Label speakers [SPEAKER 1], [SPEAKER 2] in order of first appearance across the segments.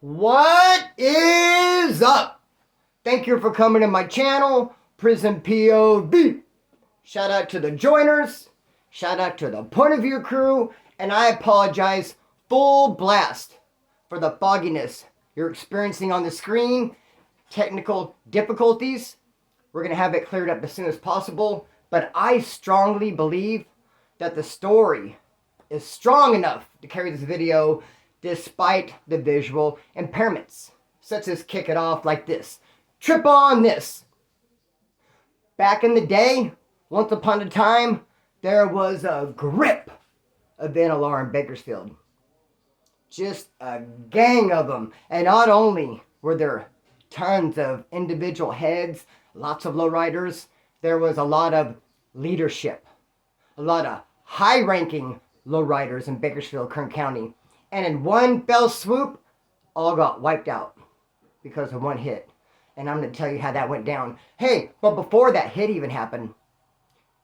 [SPEAKER 1] What is up? Thank you for coming to my channel, Prison POV. Shout out to the joiners, shout out to the point of view crew, and I apologize full blast for the fogginess you're experiencing on the screen, technical difficulties. We're going to have it cleared up as soon as possible, but I strongly believe that the story is strong enough to carry this video despite the visual impairments. So let's just kick it off like this. Trip on this. Back in the day, once upon a time, there was a grip of NLR in Bakersfield. Just a gang of them. And not only were there tons of individual heads, lots of lowriders, there was a lot of leadership. A lot of high-ranking lowriders in Bakersfield, Kern County. And in one fell swoop, all got wiped out because of one hit. And I'm going to tell you how that went down. Hey, but before that hit even happened,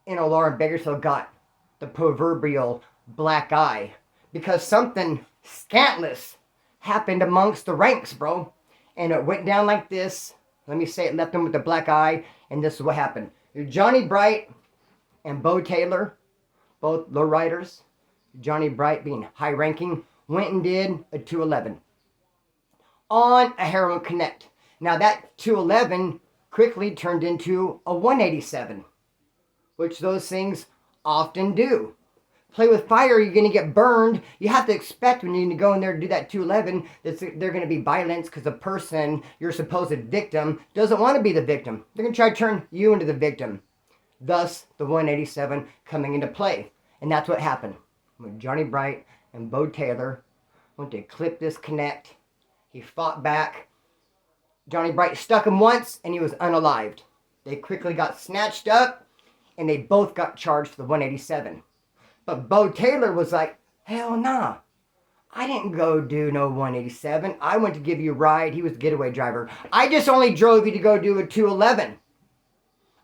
[SPEAKER 1] NLR in Bakersfield got the proverbial black eye because something scantless happened amongst the ranks, bro. And it went down like this. Let me say it left them with the black eye, and this is what happened. Johnny Brigh and Bo Taylor, both lowriders, Johnny Brigh being high-ranking, went and did a 211 on a heroin connect. Now that 211 quickly turned into a 187, which those things often do. Play with fire, you're going to get burned. You have to expect when you go in there to do that 211 that they're going to be violence because the person, your supposed victim, doesn't want to be the victim. They're going to try to turn you into the victim. Thus, the 187 coming into play. And that's what happened when Johnny Brigh and Bo Taylor went to clip this connect. He fought back. Johnny Brigh stuck him once and he was unalived. They quickly got snatched up and they both got charged for the 187. But Bo Taylor was like, hell nah. I didn't go do no 187. I went to give you a ride. He was the getaway driver. I just only drove you to go do a 211.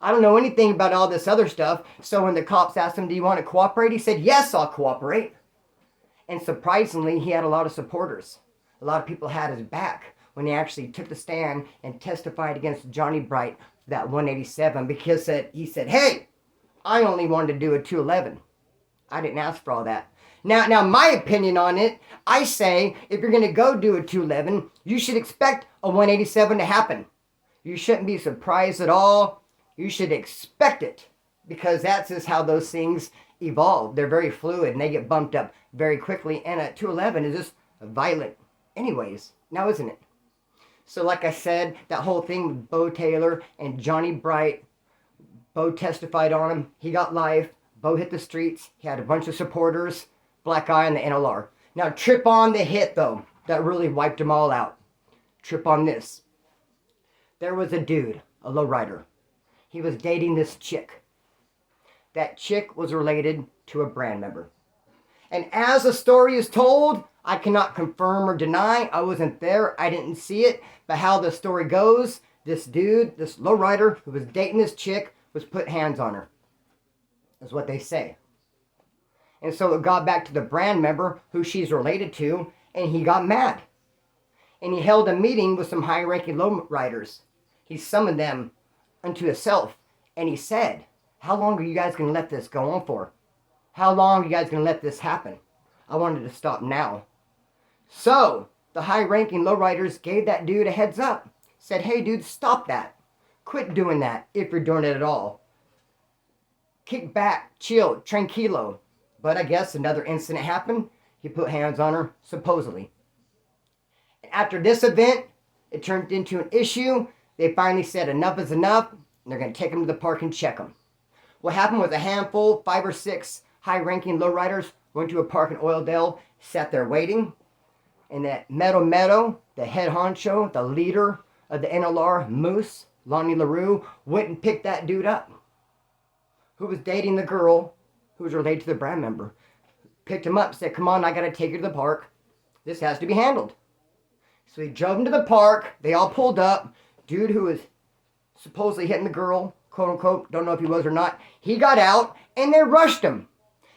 [SPEAKER 1] I don't know anything about all this other stuff. So when the cops asked him, do you want to cooperate? He said, yes, I'll cooperate. And surprisingly, he had a lot of supporters. A lot of people had his back when he actually took the stand and testified against Johnny Brigh for that 187 because he said, hey, I only wanted to do a 211. I didn't ask for all that. Now, my opinion on it, I say if you're going to go do a 211, you should expect a 187 to happen. You shouldn't be surprised at all. You should expect it because that's just how those things evolve. They're very fluid and they get bumped up very quickly. And a 211 is just violent anyways, now isn't it? So like I said, that whole thing with Bo Taylor and Johnny Brigh, Bo testified on him. He got life. Bo hit the streets. He had a bunch of supporters. Black eye on the NLR. Now trip on the hit though. That really wiped them all out. Trip on this. There was a dude, a lowrider. He was dating this chick. That chick was related to a brand member. And as the story is told, I cannot confirm or deny. I wasn't there. I didn't see it. But how the story goes, this dude, this lowrider who was dating this chick was put hands on her. That's what they say. And so it got back to the brand member who she's related to, and he got mad. And he held a meeting with some high-ranking lowriders. He summoned them unto himself, and he said, how long are you guys going to let this go on for? How long are you guys going to let this happen? I wanted to stop now. So, the high-ranking lowriders gave that dude a heads up. Said, hey dude, stop that. Quit doing that if you're doing it at all. Kick back, chill, tranquilo. But I guess another incident happened. He put hands on her, supposedly. And after this event, it turned into an issue. They finally said enough is enough, and they're going to take him to the park and check him. What happened was a handful, 5 or 6 high-ranking lowriders went to a park in Oildale, sat there waiting, and that Meadow, the head honcho, the leader of the NLR, Moose, Lonnie LaRue, went and picked that dude up, who was dating the girl who was related to the brand member. Picked him up, said, come on, I got to take you to the park. This has to be handled. So he drove him to the park. They all pulled up. Dude who was supposedly hitting the girl, quote unquote, don't know if he was or not, he got out and they rushed him.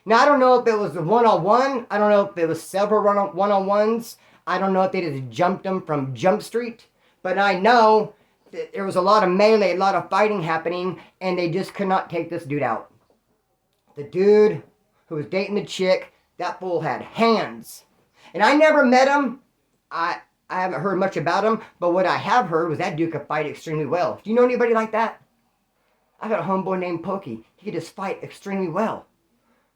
[SPEAKER 1] Now, I don't know if it was a one-on-one. I don't know if it was several one-on-ones. I don't know if they just jumped him from Jump Street, but I know that there was a lot of melee, a lot of fighting happening, and they just could not take this dude out. The dude who was dating the chick, that fool had hands. And I never met him. I haven't heard much about him, but what I have heard was that dude could fight extremely well. Do you know anybody like that? I got a homeboy named Pokey. He could just fight extremely well.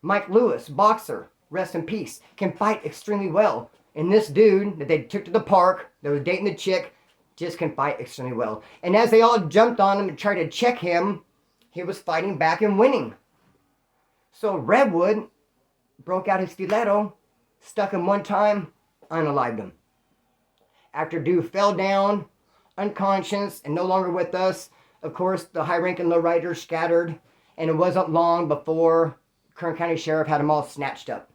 [SPEAKER 1] Mike Lewis, boxer, rest in peace, can fight extremely well. And this dude that they took to the park, that was dating the chick, just can fight extremely well. And as they all jumped on him and tried to check him, he was fighting back and winning. So Redwood broke out his stiletto, stuck him one time, unalived him. After dude fell down, unconscious, and no longer with us, of course, the high-ranking lowriders scattered, and it wasn't long before Kern County Sheriff had them all snatched up.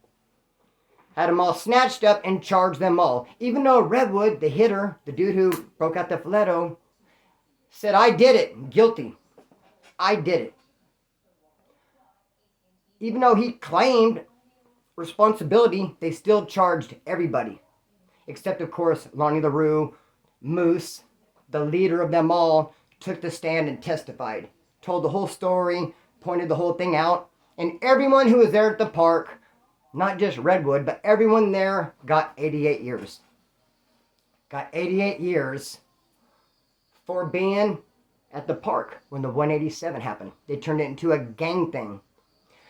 [SPEAKER 1] Had them all snatched up and charged them all. Even though Redwood, the hitter, the dude who broke out the stiletto, said, I did it, guilty. I did it. Even though he claimed responsibility, they still charged everybody. Except, of course, Lonnie LaRue, Moose, the leader of them all, took the stand and testified. Told the whole story, pointed the whole thing out. And everyone who was there at the park, not just Redwood, but everyone there got 88 years. Got 88 years for being at the park when the 187 happened. They turned it into a gang thing.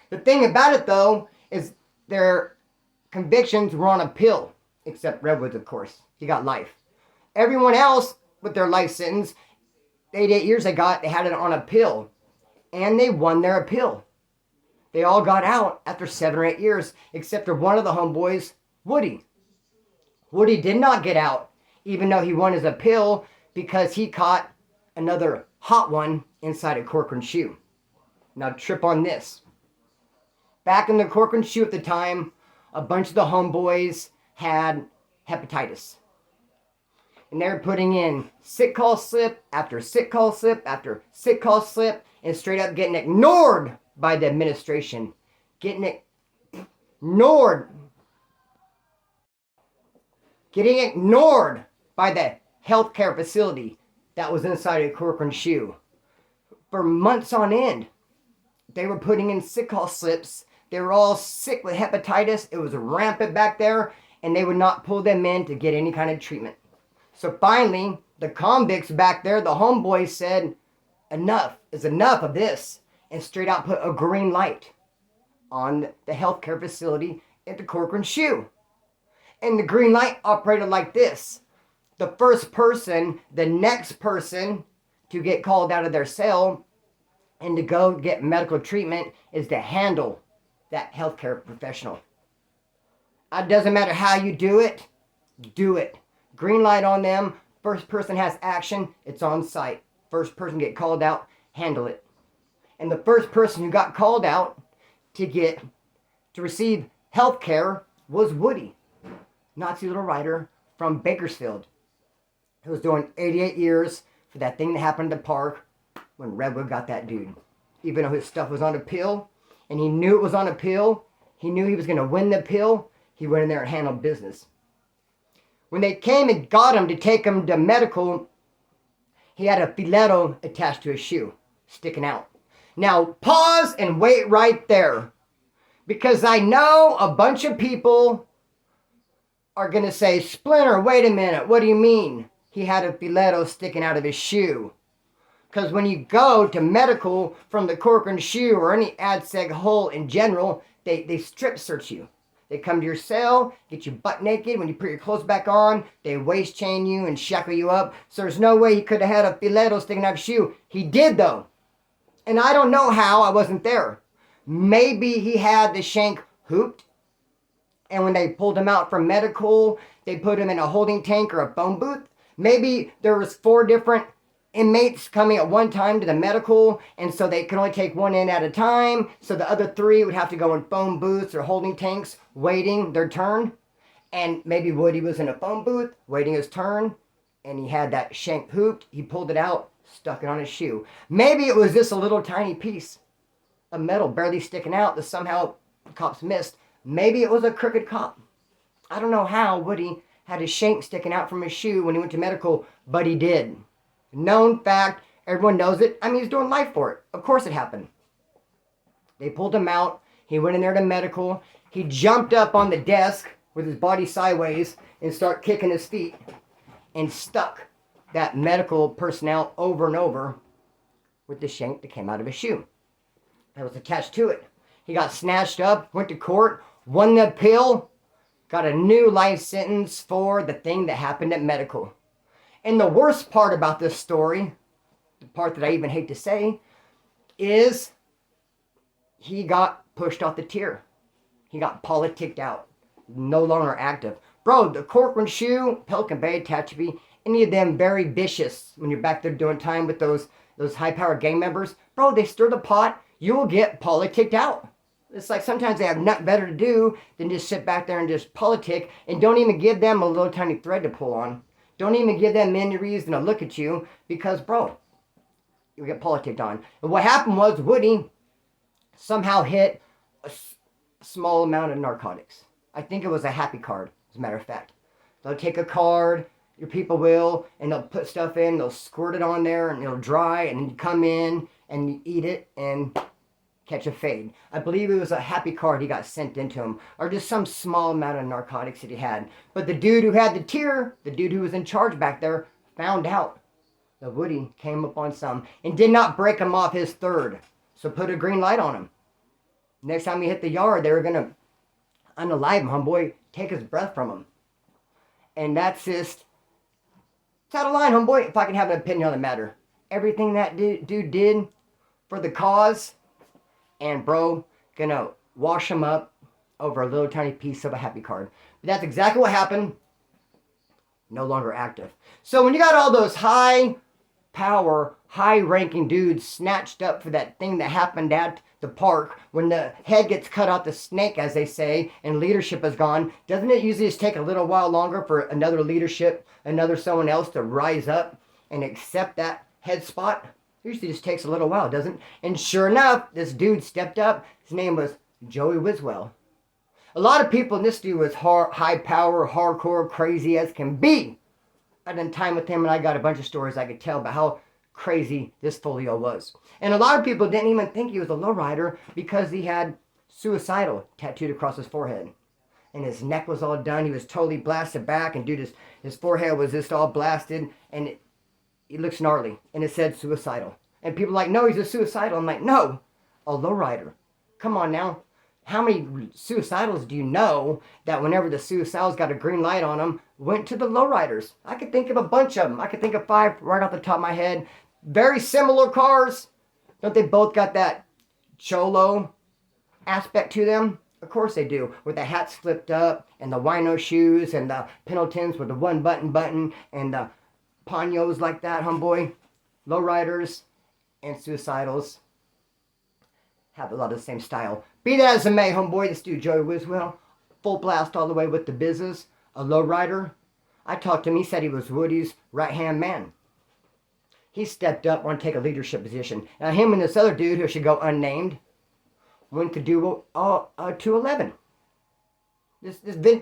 [SPEAKER 1] The thing about it, though, is their convictions were on appeal. Except Redwood's, of course. He got life. Everyone else with their life sentence, the 88 years they had it on appeal. And they won their appeal. They all got out after 7 or 8 years, except for one of the homeboys, Woody. Woody did not get out, even though he won his appeal, because he caught another hot one inside a Corcoran shoe. Now trip on this. Back in the Corcoran shoe at the time, a bunch of the homeboys had hepatitis. And they were putting in sick call slip after sick call slip after sick call slip and straight up getting ignored by the administration. Getting ignored. Getting ignored by the healthcare facility that was inside a Corcoran shoe. For months on end, they were putting in sick call slips. They were all sick with hepatitis. It was rampant back there. And they would not pull them in to get any kind of treatment. So finally, the convicts back there, the homeboys said, enough is enough of this. And straight out put a green light on the healthcare facility at the Corcoran shoe. And the green light operated like this. The first person, the next person to get called out of their cell and to go get medical treatment is to handle that healthcare professional. It doesn't matter how you do it. Do it. Green light on them. First person has action. It's on site. First person get called out. Handle it. And the first person who got called out to receive health care was Woody. Nazi little rider from Bakersfield. Who was doing 88 years for that thing that happened at the park when Redwood got that dude. Even though his stuff was on appeal. And he knew it was on appeal. He knew he was going to win the appeal. He went in there and handled business. When they came and got him to take him to medical, he had a stiletto attached to his shoe, sticking out. Now, pause and wait right there. Because I know a bunch of people are going to say, Splinter, wait a minute, what do you mean? He had a stiletto sticking out of his shoe. Because when you go to medical from the Corcoran shoe or any ADSEG hole in general, they strip search you. They come to your cell, get you butt naked. When you put your clothes back on, they waist chain you and shackle you up. So there's no way he could have had a stiletto sticking out of his shoe. He did, though. And I don't know how. I wasn't there. Maybe he had the shank hooped. And when they pulled him out from medical, they put him in a holding tank or a phone booth. Maybe there was 4 different inmates coming at one time to the medical, and so they could only take one in at a time, so the other 3 would have to go in phone booths or holding tanks waiting their turn. And maybe Woody was in a phone booth waiting his turn, and he had that shank hooped. He pulled it out, stuck it on his shoe. Maybe it was just a little tiny piece of metal barely sticking out that somehow the cops missed. Maybe it was a crooked cop. I don't know how Woody had his shank sticking out from his shoe when he went to medical, but he did. Known fact, everyone knows it. I mean, he's doing life for it. Of course it happened. They pulled him out. He went in there to medical. He jumped up on the desk with his body sideways and started kicking his feet and stuck that medical personnel over and over with the shank that came out of his shoe that was attached to it. He got snatched up, went to court, won the appeal, got a new life sentence for the thing that happened at medical. And the worst part about this story, the part that I even hate to say, is he got pushed off the tier. He got politicked out. No longer active. Bro, the Corcoran shoe, Pelican Bay, Tehachapi, any of them very vicious when you're back there doing time with those high-powered gang members. Bro, they stir the pot, you will get politicked out. It's like sometimes they have nothing better to do than just sit back there and just politic and don't even give them a little tiny thread to pull on. Don't even give them any reason to look at you because, bro, you get politicked on. And what happened was Woody somehow hit a small amount of narcotics. I think it was a happy card, as a matter of fact. They'll take a card, your people will, and they'll put stuff in, they'll squirt it on there, and it'll dry, and then you come in, and you eat it, and catch a fade. I believe it was a happy card he got sent into him, or just some small amount of narcotics that he had. But the dude who had the tier, the dude who was in charge back there, found out that Woody came up on some, and did not break him off his third. So put a green light on him. Next time he hit the yard, they were going to unalive him, homeboy, take his breath from him. And that's just, it's out of line, homeboy, if I can have an opinion on the matter. Everything that dude did for the cause, and bro, gonna wash him up over a little tiny piece of a happy card. But that's exactly what happened. No longer active. So when you got all those high power, high ranking dudes snatched up for that thing that happened at the park, when the head gets cut off the snake, as they say, and leadership is gone, doesn't it usually just take a little while longer for another leadership, another someone else to rise up and accept that head spot? It usually just takes a little while, doesn't it? And sure enough, this dude stepped up. His name was Joey Wiswell. A lot of people, and this dude was high power, hardcore, crazy as can be. I done time with him, and I got a bunch of stories I could tell about how crazy this folio was. And a lot of people didn't even think he was a lowrider because he had suicidal tattooed across his forehead. And his neck was all done. He was totally blasted back, and dude, his forehead was just all blasted, and it looks gnarly. And it said suicidal. And people are like, no, he's a suicidal. I'm like, no, a lowrider. Come on now. How many suicidals do you know that whenever the suicidals got a green light on them, went to the lowriders? I could think of a bunch of them. I could think of 5 right off the top of my head. Very similar cars. Don't they both got that cholo aspect to them? Of course they do. With the hats flipped up, and the wino shoes, and the Pendletons with the one button, and the paños like that, homeboy. Lowriders and suicidals have a lot of the same style. Be that as it may, homeboy, this dude Joey Wiswell, full blast all the way with the business, a lowrider. I talked to him, he said he was Woody's right-hand man. He stepped up, wanted to take a leadership position. Now him and this other dude, who should go unnamed, went to do 211.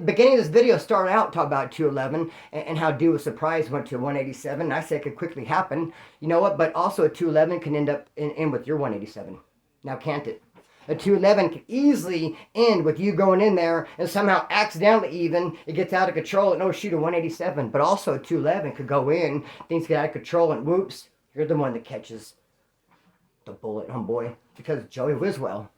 [SPEAKER 1] Beginning of this video started out talking about 211 and how dude was surprised went to 187. I said it could quickly happen. You know what? But also a 211 can end up in with your 187. Now can't it? A 211 can easily end with you going in there and somehow accidentally even it gets out of control and oh shoot, a 187. But also a 211 could go in, things get out of control and whoops, you're the one that catches the bullet, homeboy. Because Joey Wiswell,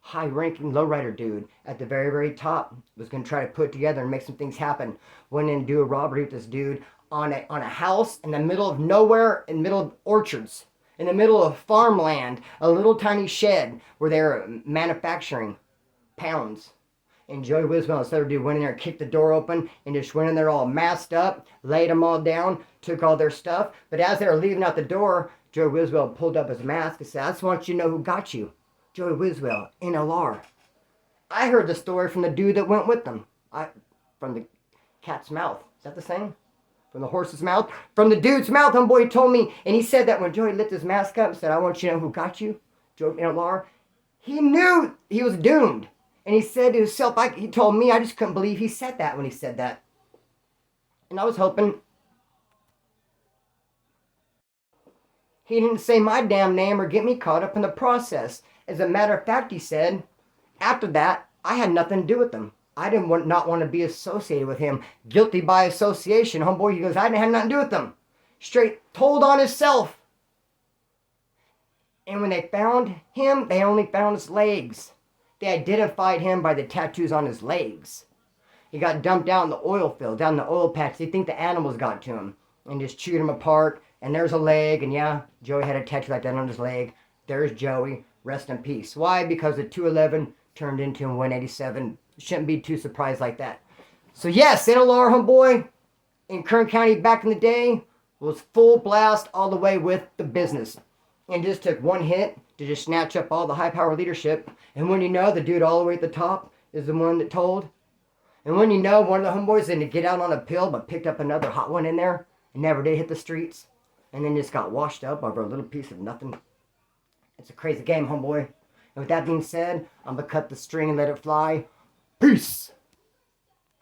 [SPEAKER 1] high-ranking lowrider dude at the very, very top, was going to try to put together and make some things happen. Went in and do a robbery with this dude on a house in the middle of nowhere, in the middle of orchards. In the middle of farmland, a little tiny shed where they were manufacturing pounds. And Joey Wiswell, this other dude, went in there and kicked the door open and just went in there all masked up, laid them all down, took all their stuff. But as they were leaving out the door, Joey Wiswell pulled up his mask and said, I just want you to know who got you. Joey Wiswell, NLR. I heard the story from the dude that went with them. From the cat's mouth. Is that the same? From the horse's mouth? From the dude's mouth, homeboy, he told me. And he said that when Joey lifted his mask up and said, I want you to know who got you, Joey NLR, he knew he was doomed. And he said to himself, he told me, I just couldn't believe he said that when he said that. And I was hoping he didn't say my damn name or get me caught up in the process. As a matter of fact, he said, after that, I had nothing to do with him. I didn't not want to be associated with him. Guilty by association. Homeboy, he goes, I didn't have nothing to do with him. Straight told on himself. And when they found him, they only found his legs. They identified him by the tattoos on his legs. He got dumped down in the oil field, down the oil patch. They think the animals got to him and just chewed him apart. And there's a leg, and yeah, Joey had a tattoo like that on his leg. There's Joey. Rest in peace. Why? Because the 211 turned into a 187. Shouldn't be too surprised like that. So yes, NLR, homeboy, in Kern County back in the day, was full blast all the way with the business. And just took one hit to just snatch up all the high power leadership. And when you know the dude all the way at the top is the one that told. And when you know one of the homeboys didn't get out on a pill but picked up another hot one in there and never did hit the streets. And then just got washed up over a little piece of nothing. It's a crazy game, homeboy. And with that being said, I'm going to cut the string and let it fly. Peace!